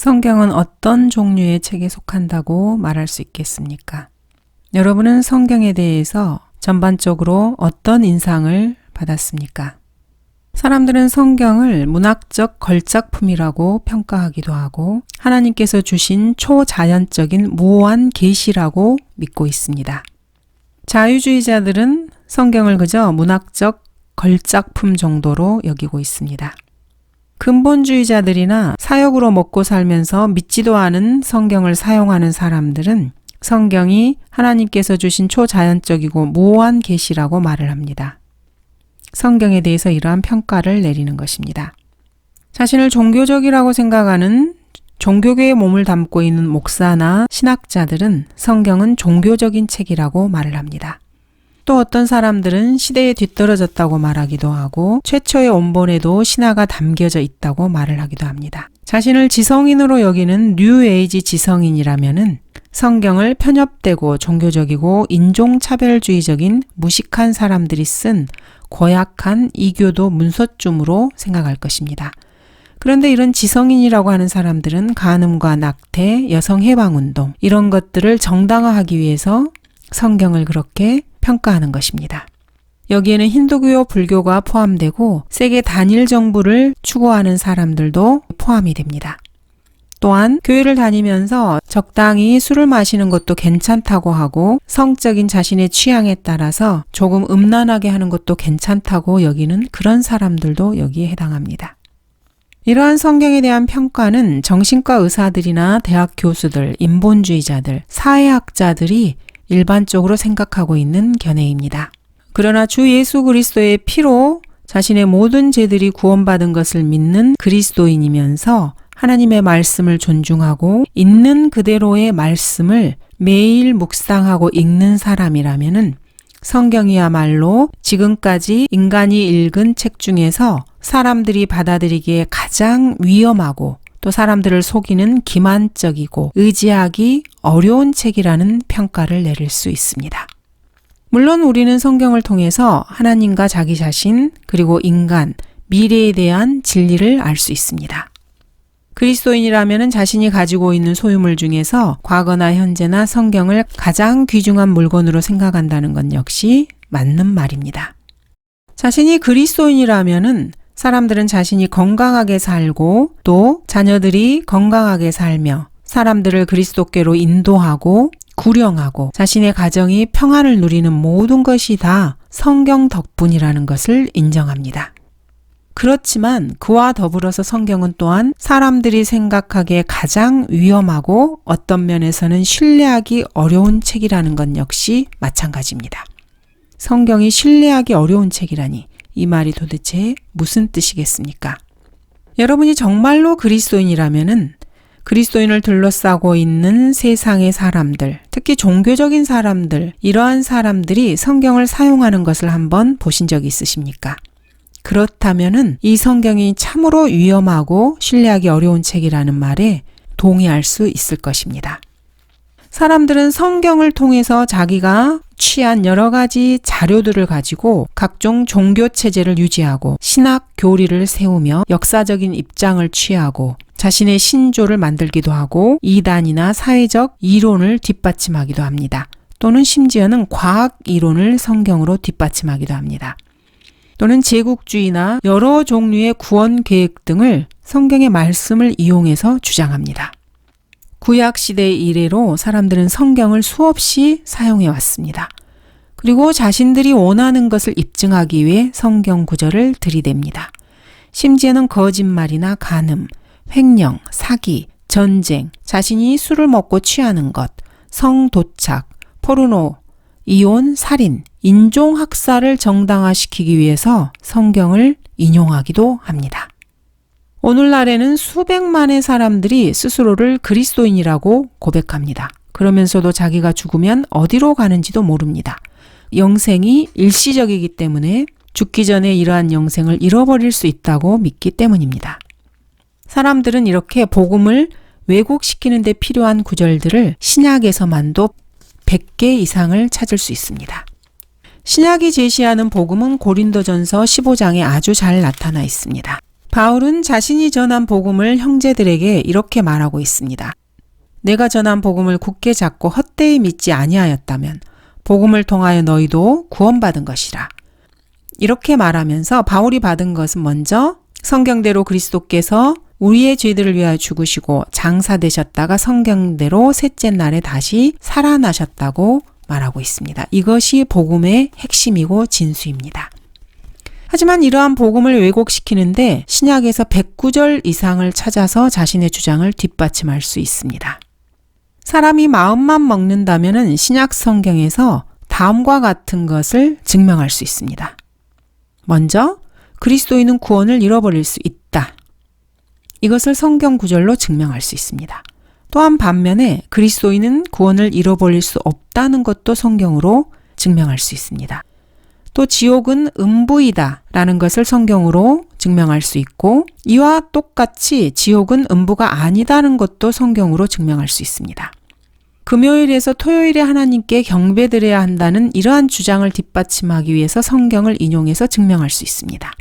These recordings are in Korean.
성경은 어떤 종류의 책에 속한다고 말할 수 있겠습니까? 여러분은 성경에 대해서 전반적으로 어떤 인상을 받았습니까? 사람들은 성경을 문학적 걸작품이라고 평가하기도 하고 하나님께서 주신 초자연적인 무오한 계시라고 믿고 있습니다. 자유주의자들은 성경을 그저 문학적 걸작품 정도로 여기고 있습니다. 근본주의자들이나 사역으로 먹고 살면서 믿지도 않은 성경을 사용하는 사람들은 성경이 하나님께서 주신 초자연적이고 무오한 계시라고 말을 합니다. 성경에 대해서 이러한 평가를 내리는 것입니다. 자신을 종교적이라고 생각하는 종교계에 몸을 담고 있는 목사나 신학자들은 성경은 종교적인 책이라고 말을 합니다. 또 어떤 사람들은 시대에 뒤떨어졌다고 말하기도 하고 최초의 원본에도 신화가 담겨져 있다고 말을 하기도 합니다. 자신을 지성인으로 여기는 뉴에이지 지성인이라면은 성경을 편협되고 종교적이고 인종차별주의적인 무식한 사람들이 쓴 고약한 이교도 문서쯤으로 생각할 것입니다. 그런데 이런 지성인이라고 하는 사람들은 간음과 낙태, 여성해방운동 이런 것들을 정당화하기 위해서 성경을 그렇게 평가하는 것입니다. 여기에는 힌두교, 불교가 포함되고 세계 단일 정부를 추구하는 사람들도 포함이 됩니다. 또한 교회를 다니면서 적당히 술을 마시는 것도 괜찮다고 하고 성적인 자신의 취향에 따라서 조금 음란하게 하는 것도 괜찮다고 여기는 그런 사람들도 여기에 해당합니다. 이러한 성경에 대한 평가는 정신과 의사들이나 대학 교수들, 인본주의자들, 사회학자들이 일반적으로 생각하고 있는 견해입니다. 그러나 주 예수 그리스도의 피로 자신의 모든 죄들이 구원받은 것을 믿는 그리스도인이면서 하나님의 말씀을 존중하고 있는 그대로의 말씀을 매일 묵상하고 읽는 사람이라면은 성경이야말로 지금까지 인간이 읽은 책 중에서 사람들이 받아들이기에 가장 위험하고 또 사람들을 속이는 기만적이고 의지하기 어려운 책이라는 평가를 내릴 수 있습니다. 물론 우리는 성경을 통해서 하나님과 자기 자신 그리고 인간, 미래에 대한 진리를 알 수 있습니다. 그리스도인이라면 자신이 가지고 있는 소유물 중에서 과거나 현재나 성경을 가장 귀중한 물건으로 생각한다는 건 역시 맞는 말입니다. 자신이 그리스도인이라면 사람들은 자신이 건강하게 살고 또 자녀들이 건강하게 살며 사람들을 그리스도께로 인도하고 구령하고 자신의 가정이 평안을 누리는 모든 것이 다 성경 덕분이라는 것을 인정합니다. 그렇지만 그와 더불어서 성경은 또한 사람들이 생각하기에 가장 위험하고 어떤 면에서는 신뢰하기 어려운 책이라는 것 역시 마찬가지입니다. 성경이 신뢰하기 어려운 책이라니 이 말이 도대체 무슨 뜻이겠습니까? 여러분이 정말로 그리스도인이라면은 그리스도인을 둘러싸고 있는 세상의 사람들, 특히 종교적인 사람들, 이러한 사람들이 성경을 사용하는 것을 한번 보신 적이 있으십니까? 그렇다면은 이 성경이 참으로 위험하고 신뢰하기 어려운 책이라는 말에 동의할 수 있을 것입니다. 사람들은 성경을 통해서 자기가 취한 여러 가지 자료들을 가지고 각종 종교 체제를 유지하고 신학 교리를 세우며 역사적인 입장을 취하고 자신의 신조를 만들기도 하고 이단이나 사회적 이론을 뒷받침하기도 합니다. 또는 심지어는 과학 이론을 성경으로 뒷받침하기도 합니다. 또는 제국주의나 여러 종류의 구원 계획 등을 성경의 말씀을 이용해서 주장합니다. 구약시대 이래로 사람들은 성경을 수없이 사용해 왔습니다. 그리고 자신들이 원하는 것을 입증하기 위해 성경 구절을 들이댑니다. 심지어는 거짓말이나 간음, 횡령, 사기, 전쟁, 자신이 술을 먹고 취하는 것, 성도착, 포르노, 이혼, 살인, 인종학살을 정당화시키기 위해서 성경을 인용하기도 합니다. 오늘날에는 수백만의 사람들이 스스로를 그리스도인이라고 고백합니다. 그러면서도 자기가 죽으면 어디로 가는지도 모릅니다. 영생이 일시적이기 때문에 죽기 전에 이러한 영생을 잃어버릴 수 있다고 믿기 때문입니다. 사람들은 이렇게 복음을 왜곡시키는 데 필요한 구절들을 신약에서만도 100개 이상을 찾을 수 있습니다. 신약이 제시하는 복음은 고린도전서 15장에 아주 잘 나타나 있습니다. 바울은 자신이 전한 복음을 형제들에게 이렇게 말하고 있습니다. 내가 전한 복음을 굳게 잡고 헛되이 믿지 아니하였다면 복음을 통하여 너희도 구원받은 것이라. 이렇게 말하면서 바울이 받은 것은 먼저 성경대로 그리스도께서 우리의 죄들을 위하여 죽으시고 장사되셨다가 성경대로 셋째 날에 다시 살아나셨다고 말하고 있습니다. 이것이 복음의 핵심이고 진수입니다. 하지만 이러한 복음을 왜곡시키는데 신약에서 109절 이상을 찾아서 자신의 주장을 뒷받침할 수 있습니다. 사람이 마음만 먹는다면 신약 성경에서 다음과 같은 것을 증명할 수 있습니다. 먼저 그리스도인은 구원을 잃어버릴 수 있다. 이것을 성경 구절로 증명할 수 있습니다. 또한 반면에 그리스도인은 구원을 잃어버릴 수 없다는 것도 성경으로 증명할 수 있습니다. 또 지옥은 음부이다 라는 것을 성경으로 증명할 수 있고 이와 똑같이 지옥은 음부가 아니다는 것도 성경으로 증명할 수 있습니다. 금요일에서 토요일에 하나님께 경배드려야 한다는 이러한 주장을 뒷받침하기 위해서 성경을 인용해서 증명할 수 있습니다.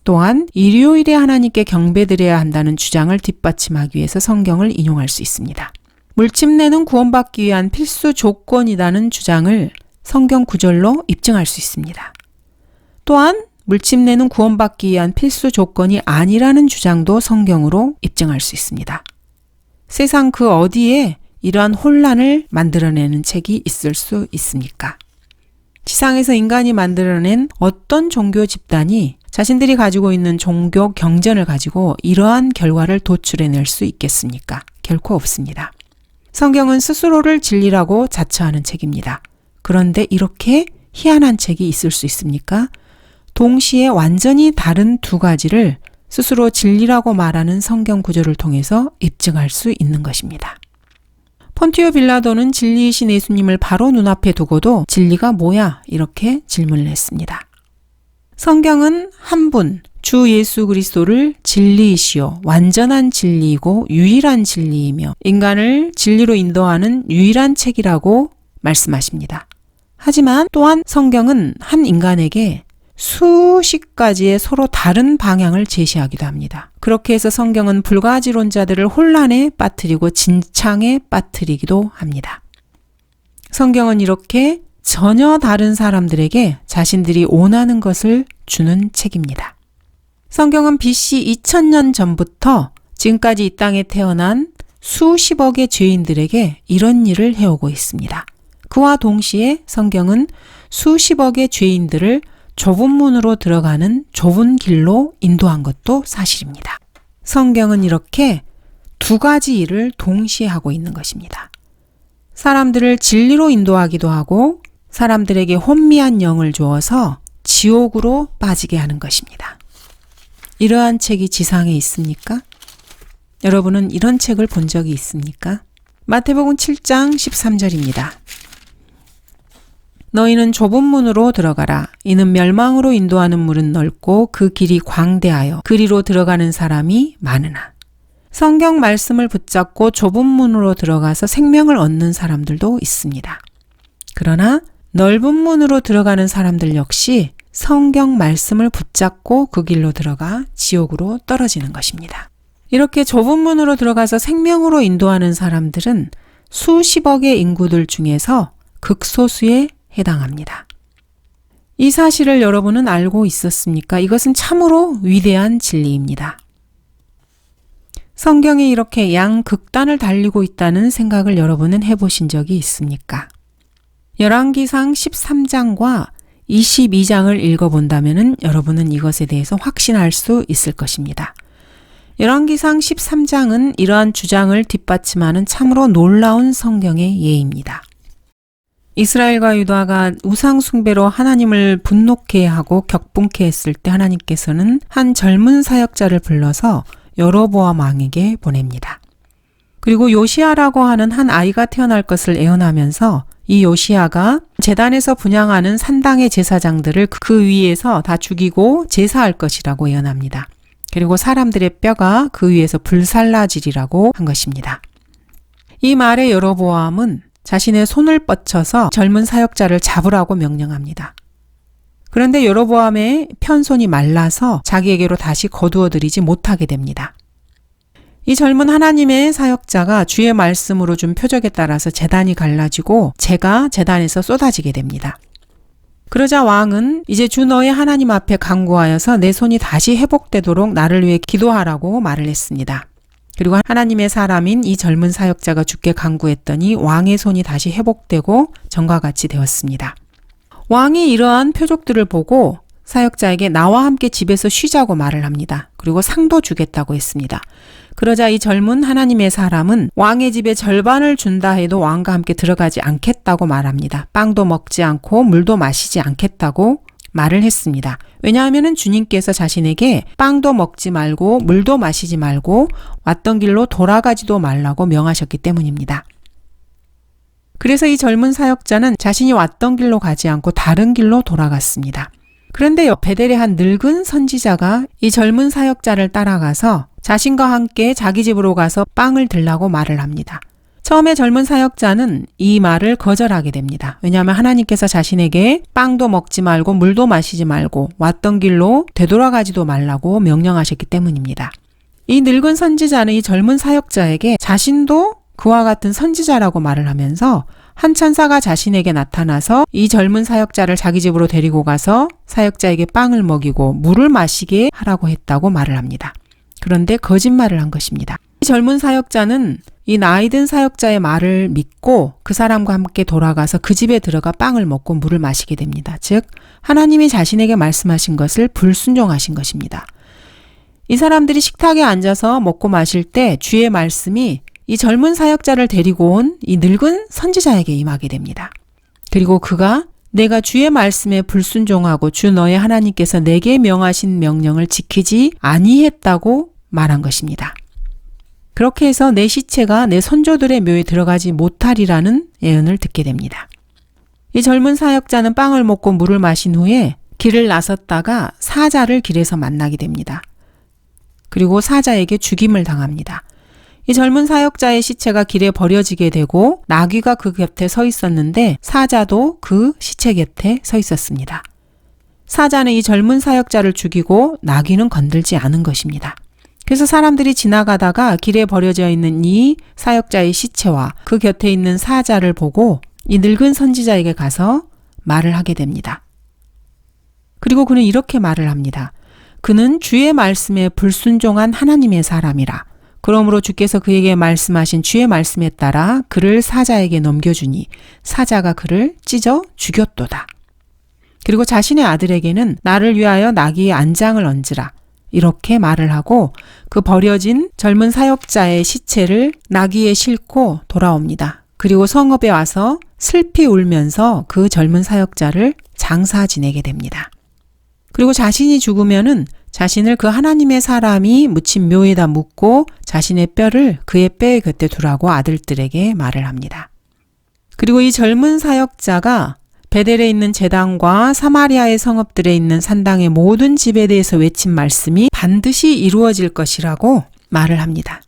또한 일요일에 하나님께 경배드려야 한다는 주장을 뒷받침하기 위해서 성경을 인용할 수 있습니다. 물침내는 구원받기 위한 필수 조건이라는 주장을 성경 구절로 입증할 수 있습니다. 또한 물침내는 구원받기 위한 필수 조건이 아니라는 주장도 성경으로 입증할 수 있습니다. 세상 그 어디에 이러한 혼란을 만들어내는 책이 있을 수 있습니까? 지상에서 인간이 만들어낸 어떤 종교 집단이 자신들이 가지고 있는 종교 경전을 가지고 이러한 결과를 도출해낼 수 있겠습니까? 결코 없습니다. 성경은 스스로를 진리라고 자처하는 책입니다. 그런데 이렇게 희한한 책이 있을 수 있습니까? 동시에 완전히 다른 두 가지를 스스로 진리라고 말하는 성경 구절을 통해서 입증할 수 있는 것입니다. 폰티오 빌라도는 진리이신 예수님을 바로 눈앞에 두고도 진리가 뭐야? 이렇게 질문을 했습니다. 성경은 한 분, 주 예수 그리스도를 진리이시요 완전한 진리이고 유일한 진리이며 인간을 진리로 인도하는 유일한 책이라고 말씀하십니다. 하지만 또한 성경은 한 인간에게 수십 가지의 서로 다른 방향을 제시하기도 합니다. 그렇게 해서 성경은 불가지론자들을 혼란에 빠뜨리고 진창에 빠뜨리기도 합니다. 성경은 이렇게 전혀 다른 사람들에게 자신들이 원하는 것을 주는 책입니다. 성경은 BC 2000년 전부터 지금까지 이 땅에 태어난 수십억의 죄인들에게 이런 일을 해오고 있습니다. 그와 동시에 성경은 수십억의 죄인들을 좁은 문으로 들어가는 좁은 길로 인도한 것도 사실입니다. 성경은 이렇게 두 가지 일을 동시에 하고 있는 것입니다. 사람들을 진리로 인도하기도 하고 사람들에게 혼미한 영을 주어서 지옥으로 빠지게 하는 것입니다. 이러한 책이 지상에 있습니까? 여러분은 이런 책을 본 적이 있습니까? 마태복음 7장 13절입니다. 너희는 좁은 문으로 들어가라. 이는 멸망으로 인도하는 문은 넓고 그 길이 광대하여 그리로 들어가는 사람이 많으나. 성경 말씀을 붙잡고 좁은 문으로 들어가서 생명을 얻는 사람들도 있습니다. 그러나 넓은 문으로 들어가는 사람들 역시 성경 말씀을 붙잡고 그 길로 들어가 지옥으로 떨어지는 것입니다. 이렇게 좁은 문으로 들어가서 생명으로 인도하는 사람들은 수십억의 인구들 중에서 극소수에 해당합니다. 이 사실을 여러분은 알고 있었습니까? 이것은 참으로 위대한 진리입니다. 성경이 이렇게 양극단을 달리고 있다는 생각을 여러분은 해보신 적이 있습니까? 열왕기상 13장과 22장을 읽어본다면 여러분은 이것에 대해서 확신할 수 있을 것입니다. 열왕기상 13장은 이러한 주장을 뒷받침하는 참으로 놀라운 성경의 예입니다. 이스라엘과 유다가 우상 숭배로 하나님을 분노케 하고 격분케 했을 때 하나님께서는 한 젊은 사역자를 불러서 여로보암 왕에게 보냅니다. 그리고 요시아라고 하는 한 아이가 태어날 것을 예언하면서 이 요시아가 제단에서 분향하는 산당의 제사장들을 그 위에서 다 죽이고 제사할 것이라고 예언합니다. 그리고 사람들의 뼈가 그 위에서 불살라지리라고 한 것입니다. 이 말에 여로보암은 자신의 손을 뻗쳐서 젊은 사역자를 잡으라고 명령합니다. 그런데 여로보암의 편손이 말라서 자기에게로 다시 거두어들이지 못하게 됩니다. 이 젊은 하나님의 사역자가 주의 말씀으로 준 표적에 따라서 제단이 갈라지고 재가 제단에서 쏟아지게 됩니다. 그러자 왕은 이제 주 너의 하나님 앞에 간구하여서 내 손이 다시 회복되도록 나를 위해 기도하라고 말을 했습니다. 그리고 하나님의 사람인 이 젊은 사역자가 주께 간구했더니 왕의 손이 다시 회복되고 전과 같이 되었습니다. 왕이 이러한 표적들을 보고 사역자에게 나와 함께 집에서 쉬자고 말을 합니다. 그리고 상도 주겠다고 했습니다. 그러자 이 젊은 하나님의 사람은 왕의 집에 절반을 준다 해도 왕과 함께 들어가지 않겠다고 말합니다. 빵도 먹지 않고 물도 마시지 않겠다고 말을 했습니다. 왜냐하면 주님께서 자신에게 빵도 먹지 말고 물도 마시지 말고 왔던 길로 돌아가지도 말라고 명하셨기 때문입니다. 그래서 이 젊은 사역자는 자신이 왔던 길로 가지 않고 다른 길로 돌아갔습니다. 그런데 베델의 한 늙은 선지자가 이 젊은 사역자를 따라가서 자신과 함께 자기 집으로 가서 빵을 들라고 말을 합니다. 처음에 젊은 사역자는 이 말을 거절하게 됩니다. 왜냐하면 하나님께서 자신에게 빵도 먹지 말고 물도 마시지 말고 왔던 길로 되돌아가지도 말라고 명령하셨기 때문입니다. 이 늙은 선지자는 이 젊은 사역자에게 자신도 그와 같은 선지자라고 말을 하면서 한 천사가 자신에게 나타나서 이 젊은 사역자를 자기 집으로 데리고 가서 사역자에게 빵을 먹이고 물을 마시게 하라고 했다고 말을 합니다. 그런데 거짓말을 한 것입니다. 이 젊은 사역자는 이 나이든 사역자의 말을 믿고 그 사람과 함께 돌아가서 그 집에 들어가 빵을 먹고 물을 마시게 됩니다. 즉 하나님이 자신에게 말씀하신 것을 불순종하신 것입니다. 이 사람들이 식탁에 앉아서 먹고 마실 때 주의 말씀이 이 젊은 사역자를 데리고 온 이 늙은 선지자에게 임하게 됩니다. 그리고 그가 내가 주의 말씀에 불순종하고 주 너의 하나님께서 내게 명하신 명령을 지키지 아니했다고 말한 것입니다. 그렇게 해서 내 시체가 내 선조들의 묘에 들어가지 못하리라는 예언을 듣게 됩니다. 이 젊은 사역자는 빵을 먹고 물을 마신 후에 길을 나섰다가 사자를 길에서 만나게 됩니다. 그리고 사자에게 죽임을 당합니다. 이 젊은 사역자의 시체가 길에 버려지게 되고 나귀가 그 곁에 서 있었는데 사자도 그 시체 곁에 서 있었습니다. 사자는 이 젊은 사역자를 죽이고 나귀는 건들지 않은 것입니다. 그래서 사람들이 지나가다가 길에 버려져 있는 이 사역자의 시체와 그 곁에 있는 사자를 보고 이 늙은 선지자에게 가서 말을 하게 됩니다. 그리고 그는 이렇게 말을 합니다. 그는 주의 말씀에 불순종한 하나님의 사람이라. 그러므로 주께서 그에게 말씀하신 주의 말씀에 따라 그를 사자에게 넘겨주니 사자가 그를 찢어 죽였도다. 그리고 자신의 아들에게는 나를 위하여 나귀의 안장을 얹으라. 이렇게 말을 하고 그 버려진 젊은 사역자의 시체를 나귀에 싣고 돌아옵니다. 그리고 성읍에 와서 슬피 울면서 그 젊은 사역자를 장사 지내게 됩니다. 그리고 자신이 죽으면은 자신을 그 하나님의 사람이 묻힌 묘에다 묻고 자신의 뼈를 그의 뼈의 곁에 두라고 아들들에게 말을 합니다. 그리고 이 젊은 사역자가 베델에 있는 제단과 사마리아의 성읍들에 있는 산당의 모든 집에 대해서 외친 말씀이 반드시 이루어질 것이라고 말을 합니다.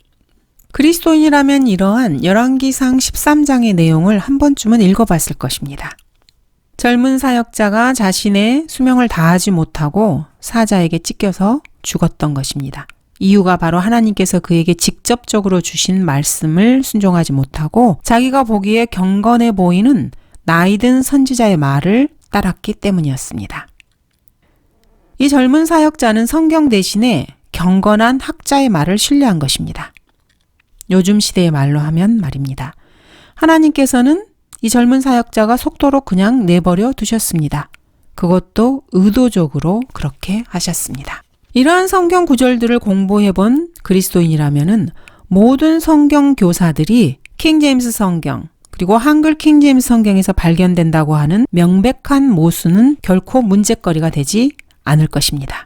그리스도인이라면 이러한 열왕기상 13장의 내용을 한 번쯤은 읽어봤을 것입니다. 젊은 사역자가 자신의 수명을 다하지 못하고 사자에게 찢겨서 죽었던 것입니다. 이유가 바로 하나님께서 그에게 직접적으로 주신 말씀을 순종하지 못하고 자기가 보기에 경건해 보이는 나이든 선지자의 말을 따랐기 때문이었습니다. 이 젊은 사역자는 성경 대신에 경건한 학자의 말을 신뢰한 것입니다. 요즘 시대의 말로 하면 말입니다. 하나님께서는 이 젊은 사역자가 속도로 그냥 내버려 두셨습니다. 그것도 의도적으로 그렇게 하셨습니다. 이러한 성경 구절들을 공부해본 그리스도인이라면은 모든 성경 교사들이 킹제임스 성경 그리고 한글 킹제임스 성경에서 발견된다고 하는 명백한 모순은 결코 문제거리가 되지 않을 것입니다.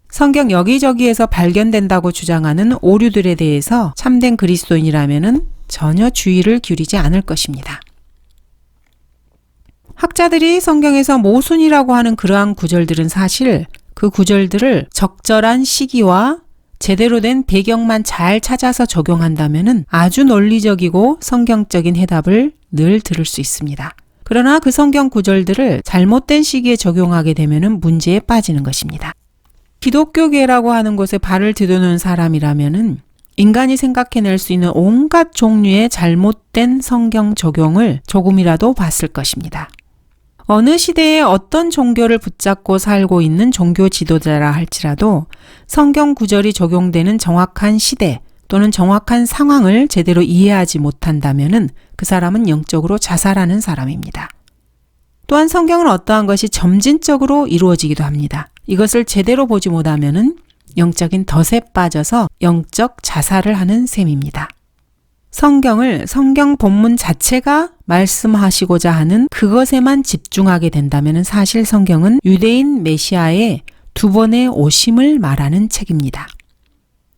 성경 여기저기에서 발견된다고 주장하는 오류들에 대해서 참된 그리스도인이라면은 전혀 주의를 기울이지 않을 것입니다. 학자들이 성경에서 모순이라고 하는 그러한 구절들은 사실 그 구절들을 적절한 시기와 제대로 된 배경만 잘 찾아서 적용한다면은 아주 논리적이고 성경적인 해답을 늘 들을 수 있습니다. 그러나 그 성경 구절들을 잘못된 시기에 적용하게 되면 문제에 빠지는 것입니다. 기독교계라고 하는 곳에 발을 디디는 사람이라면은 인간이 생각해낼 수 있는 온갖 종류의 잘못된 성경 적용을 조금이라도 봤을 것입니다. 어느 시대에 어떤 종교를 붙잡고 살고 있는 종교 지도자라 할지라도 성경 구절이 적용되는 정확한 시대 또는 정확한 상황을 제대로 이해하지 못한다면은 그 사람은 영적으로 자살하는 사람입니다. 또한 성경은 어떠한 것이 점진적으로 이루어지기도 합니다. 이것을 제대로 보지 못하면은 영적인 덫에 빠져서 영적 자살을 하는 셈입니다. 성경을 성경 본문 자체가 말씀하시고자 하는 그것에만 집중하게 된다면 사실 성경은 유대인 메시아의 두 번의 오심을 말하는 책입니다.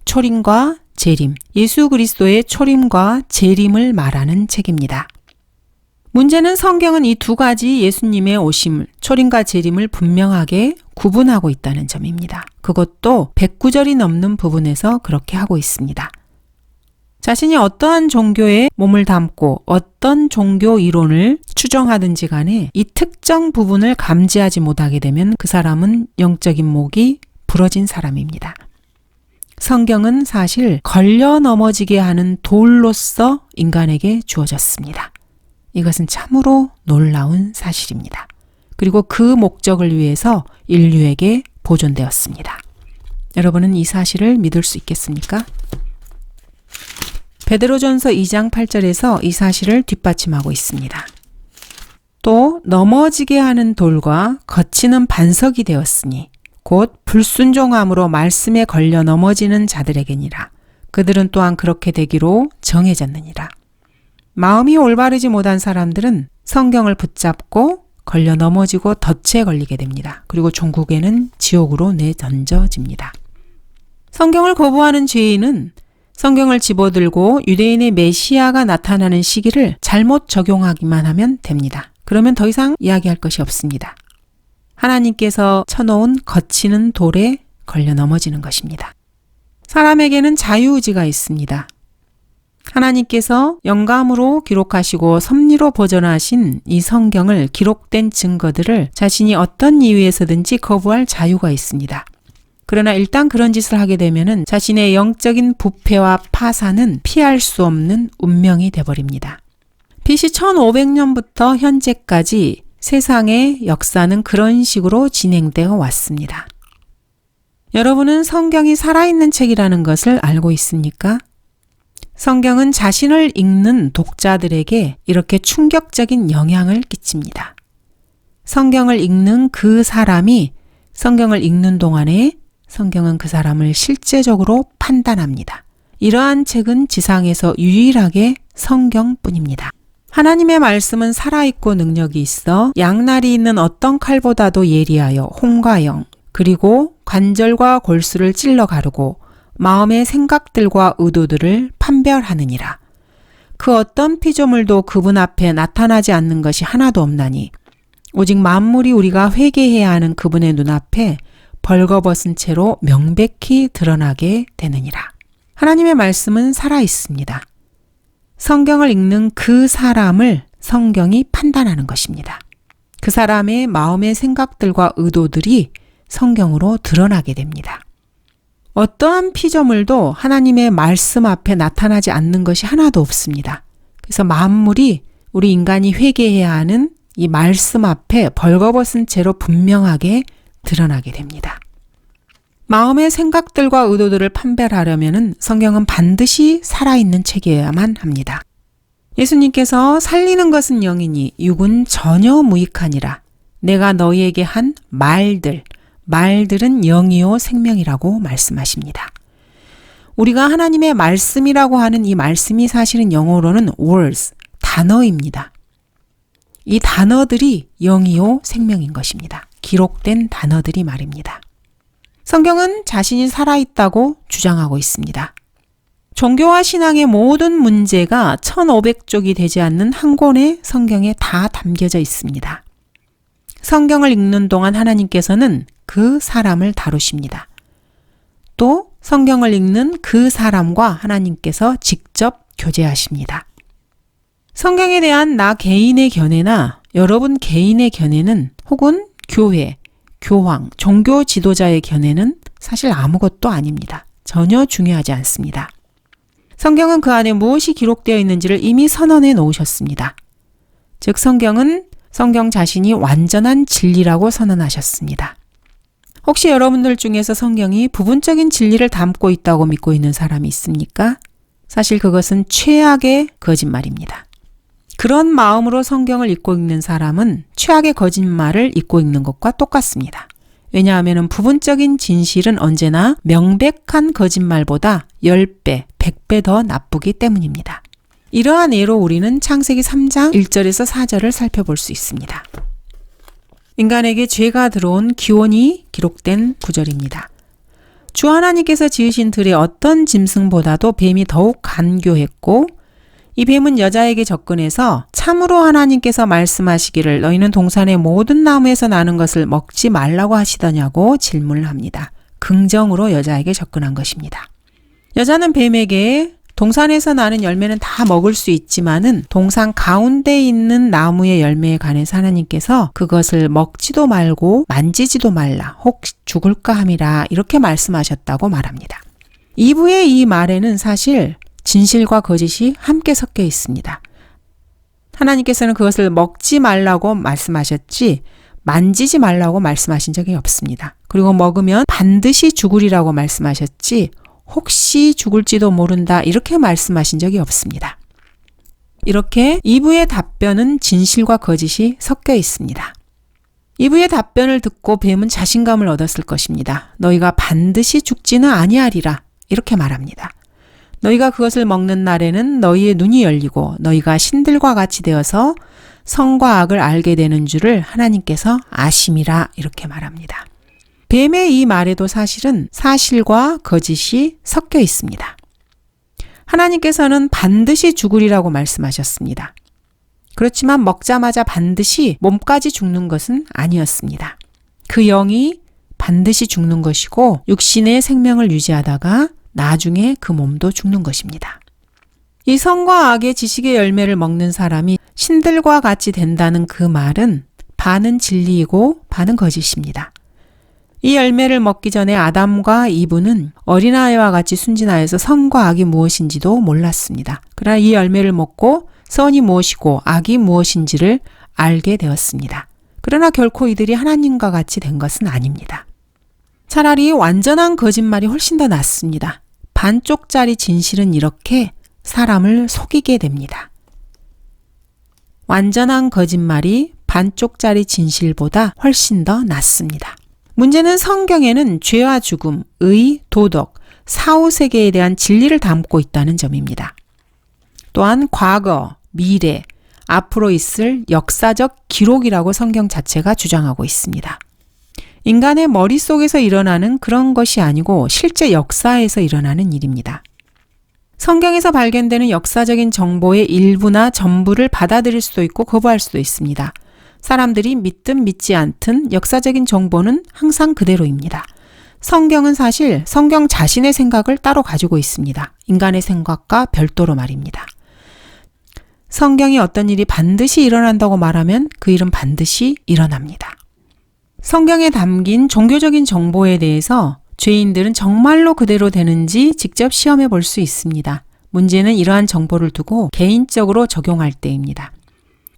초림과 재림, 예수 그리스도의 초림과 재림을 말하는 책입니다. 문제는 성경은 이 두 가지 예수님의 오심을, 초림과 재림을 분명하게 구분하고 있다는 점입니다. 그것도 109절이 넘는 부분에서 그렇게 하고 있습니다. 자신이 어떠한 종교에 몸을 담고 어떤 종교 이론을 추정하든지 간에 이 특정 부분을 감지하지 못하게 되면 그 사람은 영적인 목이 부러진 사람입니다. 성경은 사실 걸려 넘어지게 하는 돌로서 인간에게 주어졌습니다. 이것은 참으로 놀라운 사실입니다. 그리고 그 목적을 위해서 인류에게 보존되었습니다. 여러분은 이 사실을 믿을 수 있겠습니까? 베드로전서 2장 8절에서 이 사실을 뒷받침하고 있습니다. 또 넘어지게 하는 돌과 거치는 반석이 되었으니 곧 불순종함으로 말씀에 걸려 넘어지는 자들에게니라. 그들은 또한 그렇게 되기로 정해졌느니라. 마음이 올바르지 못한 사람들은 성경을 붙잡고 걸려 넘어지고 덫에 걸리게 됩니다. 그리고 종국에는 지옥으로 내던져집니다. 성경을 거부하는 죄인은 성경을 집어들고 유대인의 메시아가 나타나는 시기를 잘못 적용하기만 하면 됩니다. 그러면 더 이상 이야기할 것이 없습니다. 하나님께서 쳐놓은 거치는 돌에 걸려 넘어지는 것입니다. 사람에게는 자유의지가 있습니다. 하나님께서 영감으로 기록하시고 섭리로 보존하신 이 성경을 기록된 증거들을 자신이 어떤 이유에서든지 거부할 자유가 있습니다. 그러나 일단 그런 짓을 하게 되면은 자신의 영적인 부패와 파산은 피할 수 없는 운명이 되어버립니다. BC 1500년부터 현재까지 세상의 역사는 그런 식으로 진행되어 왔습니다. 여러분은 성경이 살아있는 책이라는 것을 알고 있습니까? 성경은 자신을 읽는 독자들에게 이렇게 충격적인 영향을 끼칩니다. 성경을 읽는 그 사람이 성경을 읽는 동안에 성경은 그 사람을 실제적으로 판단합니다. 이러한 책은 지상에서 유일하게 성경뿐입니다. 하나님의 말씀은 살아있고 능력이 있어 양날이 있는 어떤 칼보다도 예리하여 혼과 영, 그리고 관절과 골수를 찔러 가르고 마음의 생각들과 의도들을 판별하느니라. 그 어떤 피조물도 그분 앞에 나타나지 않는 것이 하나도 없나니 오직 만물이 우리가 회개해야 하는 그분의 눈앞에 벌거벗은 채로 명백히 드러나게 되느니라. 하나님의 말씀은 살아있습니다. 성경을 읽는 그 사람을 성경이 판단하는 것입니다. 그 사람의 마음의 생각들과 의도들이 성경으로 드러나게 됩니다. 어떠한 피조물도 하나님의 말씀 앞에 나타나지 않는 것이 하나도 없습니다. 그래서 만물이 우리 인간이 회개해야 하는 이 말씀 앞에 벌거벗은 채로 분명하게 드러나게 됩니다. 마음의 생각들과 의도들을 판별하려면 성경은 반드시 살아있는 책이어야만 합니다. 예수님께서 살리는 것은 영이니 육은 전혀 무익하니라. 내가 너희에게 한 말들은 영이요 생명이라고 말씀하십니다. 우리가 하나님의 말씀이라고 하는 이 말씀이 사실은 영어로는 words, 단어입니다. 이 단어들이 영이요 생명인 것입니다. 기록된 단어들이 말입니다. 성경은 자신이 살아있다고 주장하고 있습니다. 종교와 신앙의 모든 문제가 1500쪽이 되지 않는 한 권의 성경에 다 담겨져 있습니다. 성경을 읽는 동안 하나님께서는 그 사람을 다루십니다. 또 성경을 읽는 그 사람과 하나님께서 직접 교제하십니다. 성경에 대한 나 개인의 견해나 여러분 개인의 견해는 혹은 교회, 교황, 종교 지도자의 견해는 사실 아무것도 아닙니다. 전혀 중요하지 않습니다. 성경은 그 안에 무엇이 기록되어 있는지를 이미 선언해 놓으셨습니다. 즉 성경은 성경 자신이 완전한 진리라고 선언하셨습니다. 혹시 여러분들 중에서 성경이 부분적인 진리를 담고 있다고 믿고 있는 사람이 있습니까? 사실 그것은 최악의 거짓말입니다. 그런 마음으로 성경을 읽고 읽는 사람은 최악의 거짓말을 읽고 읽는 것과 똑같습니다. 왜냐하면 부분적인 진실은 언제나 명백한 거짓말보다 10배, 100배 더 나쁘기 때문입니다. 이러한 예로 우리는 창세기 3장 1절에서 4절을 살펴볼 수 있습니다. 인간에게 죄가 들어온 기원이 기록된 구절입니다. 주 하나님께서 지으신 들의 어떤 짐승보다도 뱀이 더욱 간교했고 이 뱀은 여자에게 접근해서 참으로 하나님께서 말씀하시기를 너희는 동산의 모든 나무에서 나는 것을 먹지 말라고 하시더냐고 질문을 합니다. 긍정으로 여자에게 접근한 것입니다. 여자는 뱀에게 동산에서 나는 열매는 다 먹을 수 있지만은 동산 가운데 있는 나무의 열매에 관해서 하나님께서 그것을 먹지도 말고 만지지도 말라 혹 죽을까 함이라 이렇게 말씀하셨다고 말합니다. 2부의 이 말에는 사실 진실과 거짓이 함께 섞여 있습니다. 하나님께서는 그것을 먹지 말라고 말씀하셨지 만지지 말라고 말씀하신 적이 없습니다. 그리고 먹으면 반드시 죽으리라고 말씀하셨지 혹시 죽을지도 모른다 이렇게 말씀하신 적이 없습니다. 이렇게 2부의 답변은 진실과 거짓이 섞여 있습니다. 2부의 답변을 듣고 뱀은 자신감을 얻었을 것입니다. 너희가 반드시 죽지는 아니하리라 이렇게 말합니다. 너희가 그것을 먹는 날에는 너희의 눈이 열리고 너희가 신들과 같이 되어서 선과 악을 알게 되는 줄을 하나님께서 아심이라 이렇게 말합니다. 뱀의 이 말에도 사실은 사실과 거짓이 섞여 있습니다. 하나님께서는 반드시 죽으리라고 말씀하셨습니다. 그렇지만 먹자마자 반드시 몸까지 죽는 것은 아니었습니다. 그 영이 반드시 죽는 것이고 육신의 생명을 유지하다가 나중에 그 몸도 죽는 것입니다. 이 선과 악의 지식의 열매를 먹는 사람이 신들과 같이 된다는 그 말은 반은 진리이고 반은 거짓입니다. 이 열매를 먹기 전에 아담과 이브는 어린아이와 같이 순진하여서 선과 악이 무엇인지도 몰랐습니다. 그러나 이 열매를 먹고 선이 무엇이고 악이 무엇인지를 알게 되었습니다. 그러나 결코 이들이 하나님과 같이 된 것은 아닙니다. 차라리 완전한 거짓말이 훨씬 더 낫습니다. 반쪽짜리 진실은 이렇게 사람을 속이게 됩니다. 완전한 거짓말이 반쪽짜리 진실보다 훨씬 더 낫습니다. 문제는 성경에는 죄와 죽음, 의, 도덕, 사후세계에 대한 진리를 담고 있다는 점입니다. 또한 과거, 미래, 앞으로 있을 역사적 기록이라고 성경 자체가 주장하고 있습니다. 인간의 머릿속에서 일어나는 그런 것이 아니고 실제 역사에서 일어나는 일입니다. 성경에서 발견되는 역사적인 정보의 일부나 전부를 받아들일 수도 있고 거부할 수도 있습니다. 사람들이 믿든 믿지 않든 역사적인 정보는 항상 그대로입니다. 성경은 사실 성경 자신의 생각을 따로 가지고 있습니다. 인간의 생각과 별도로 말입니다. 성경이 어떤 일이 반드시 일어난다고 말하면 그 일은 반드시 일어납니다. 성경에 담긴 종교적인 정보에 대해서 죄인들은 정말로 그대로 되는지 직접 시험해 볼 수 있습니다. 문제는 이러한 정보를 두고 개인적으로 적용할 때입니다.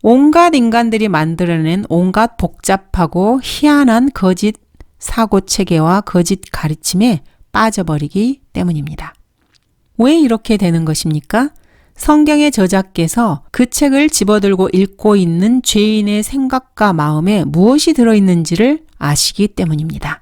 온갖 인간들이 만들어낸 온갖 복잡하고 희한한 거짓 사고체계와 거짓 가르침에 빠져버리기 때문입니다. 왜 이렇게 되는 것입니까? 성경의 저자께서 그 책을 집어들고 읽고 있는 죄인의 생각과 마음에 무엇이 들어있는지를 아시기 때문입니다.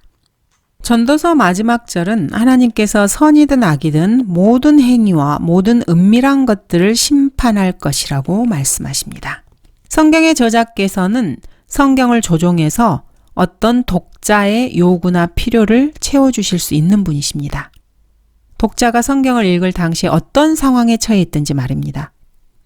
전도서 마지막 절은 하나님께서 선이든 악이든 모든 행위와 모든 은밀한 것들을 심판할 것이라고 말씀하십니다. 성경의 저자께서는 성경을 조종해서 어떤 독자의 요구나 필요를 채워주실 수 있는 분이십니다. 독자가 성경을 읽을 당시에 어떤 상황에 처해 있든지 말입니다.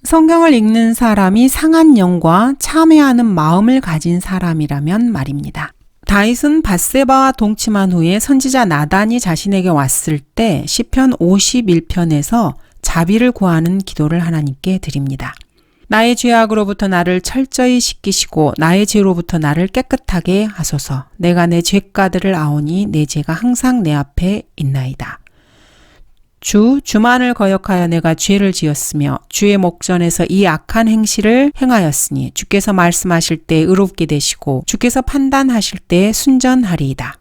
성경을 읽는 사람이 상한 영과 참회하는 마음을 가진 사람이라면 말입니다. 다윗은 밧세바와 동침한 후에 선지자 나단이 자신에게 왔을 때 시편 51편에서 자비를 구하는 기도를 하나님께 드립니다. 나의 죄악으로부터 나를 철저히 씻기시고 나의 죄로부터 나를 깨끗하게 하소서. 내가 내 죄가들을 아오니 내 죄가 항상 내 앞에 있나이다. 주만을 거역하여 내가 죄를 지었으며 주의 목전에서 이 악한 행실을 행하였으니 주께서 말씀하실 때 의롭게 되시고 주께서 판단하실 때 순전하리이다.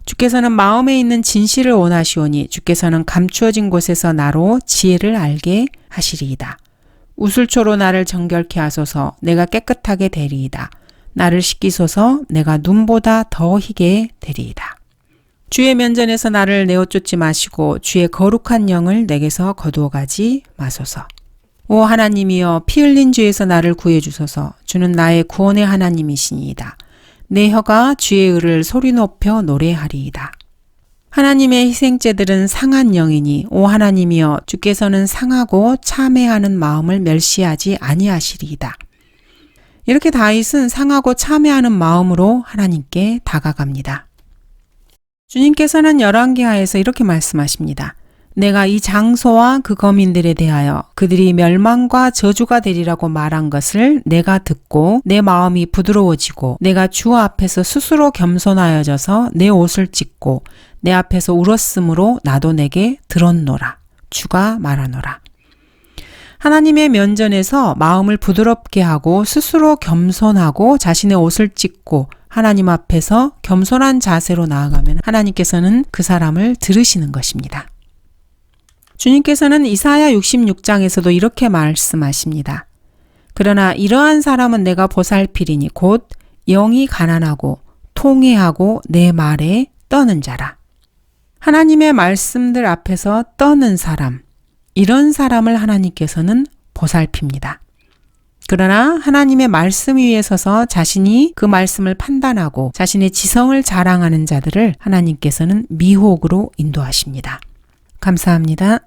주께서는 마음에 있는 진실을 원하시오니 주께서는 감추어진 곳에서 나로 지혜를 알게 하시리이다. 우슬초로 나를 정결케 하소서. 내가 깨끗하게 되리이다. 나를 씻기소서. 내가 눈보다 더 희게 되리이다. 주의 면전에서 나를 내어 쫓지 마시고 주의 거룩한 영을 내게서 거두어 가지 마소서. 오 하나님이여, 피 흘린 죄에서 나를 구해 주소서. 주는 나의 구원의 하나님이시니이다. 내 혀가 주의 의를 소리 높여 노래하리이다. 하나님의 희생제들은 상한 영이니 오 하나님이여, 주께서는 상하고 참회하는 마음을 멸시하지 아니하시리이다. 이렇게 다윗은 상하고 참회하는 마음으로 하나님께 다가갑니다. 주님께서는 열왕기하에서 이렇게 말씀하십니다. 내가 이 장소와 그 거민들에 대하여 그들이 멸망과 저주가 되리라고 말한 것을 내가 듣고 내 마음이 부드러워지고 내가 주 앞에서 스스로 겸손하여져서 내 옷을 찢고 내 앞에서 울었으므로 나도 내게 들었노라. 주가 말하노라. 하나님의 면전에서 마음을 부드럽게 하고 스스로 겸손하고 자신의 옷을 찢고 하나님 앞에서 겸손한 자세로 나아가면 하나님께서는 그 사람을 들으시는 것입니다. 주님께서는 이사야 66장에서도 이렇게 말씀하십니다. 그러나 이러한 사람은 내가 보살피리니 곧 영이 가난하고 통회하고 내 말에 떠는 자라. 하나님의 말씀들 앞에서 떠는 사람, 이런 사람을 하나님께서는 보살핍니다. 그러나 하나님의 말씀 위에 서서 자신이 그 말씀을 판단하고 자신의 지성을 자랑하는 자들을 하나님께서는 미혹으로 인도하십니다. 감사합니다.